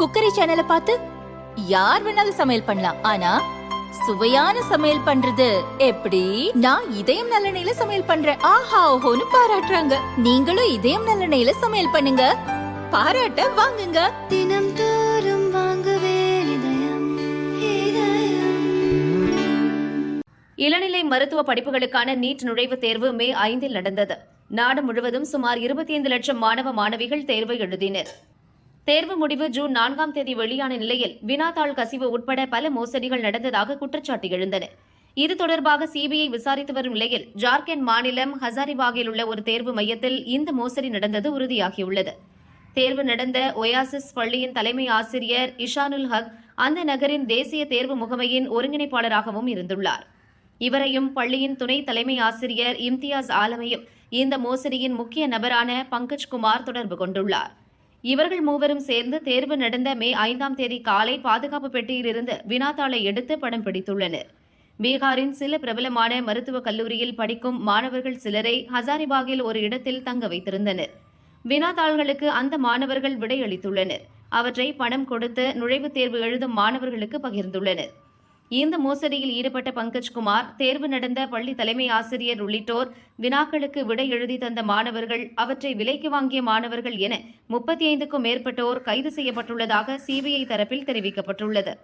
Cookery சேனலை பார்த்து யார் வேணாலும் சமையல் பண்ணலாம். ஆனா சுவையான சமையல் பண்றது எப்படி? நான் இதயம் நல்லெண்ணெயில சமையல் பண்றேன். ஆஹா ஓஹோன்னு பாராட்டுறாங்க. நீங்களும் இதயம் நல்லெண்ணெயில சமையல் பண்ணுங்க, பாராட்ட வாங்குங்க. தினம் தோறும் வாங்குவே இதயம். இளநிலை மருத்துவ படிப்புகளுக்கான நீட் நுழைவுத் தேர்வு மே 5 நடந்தது. நாடு முழுவதும் சுமார் 25 லட்சம் மாணவ மாணவிகள் தேர்வை எழுதினர். தேர்வு முடிவு ஜூன் 4ஆம் தேதி வெளியான நிலையில் வினாத்தாள் கசிவு உட்பட பல மோசடிகள் நடந்ததாக குற்றச்சாட்டு எழுந்தன. இது தொடர்பாக சிபிஐ விசாரித்து வரும் நிலையில் ஜார்க்கண்ட் மாநிலம் ஹசாரிபாகில் உள்ள ஒரு தேர்வு மையத்தில் இந்த மோசடி நடந்தது உறுதியாகியுள்ளது. தேர்வு நடந்த ஒயாசிஸ் பள்ளியின் தலைமை ஆசிரியர் இஷானுல் ஹக் அந்த நகரின் தேசிய தேர்வு முகமையின் ஒருங்கிணைப்பாளராகவும் இருந்துள்ளார். இவரையும் பள்ளியின் துணை தலைமை ஆசிரியர் இம்தியாஸ் ஆலமையும் இந்த மோசடியின் முக்கிய நபரான பங்கஜ் குமார் தொடர்பு கொண்டுள்ளார். இவர்கள் மூவரும் சேர்ந்து தேர்வு நடந்த மே 5ஆம் தேதி காலை பாதுகாப்பு பெட்டியிலிருந்து வினாத்தாளை எடுத்து படம் பிடித்துள்ளனர். பீகாரின் சில பிரபலமான மருத்துவக் கல்லூரியில் படிக்கும் மாணவர்கள் சிலரை ஹசாரிபாகில் ஒரு இடத்தில் தங்க வைத்திருந்தனர். வினாத்தாள்களுக்கு அந்த மாணவர்கள் விடையளித்துள்ளனர். அவற்றை பணம் கொடுத்து நுழைவுத் தேர்வு எழுதும் மாணவர்களுக்கு பகிர்ந்துள்ளனர். இந்த மோசடியில் ஈடுபட்ட பங்கஜ் குமார், தேர்வு நடந்த பள்ளி தலைமை ஆசிரியர் உள்ளிட்டோர், வினாக்களுக்கு விடை எழுதி தந்த மாணவர்கள், அவற்றை விலைக்கு வாங்கிய மாணவர்கள் என 35க்கும் மேற்பட்டோர் கைது செய்யப்பட்டுள்ளதாக சிபிஐ தரப்பில் தெரிவிக்கப்பட்டுள்ளது.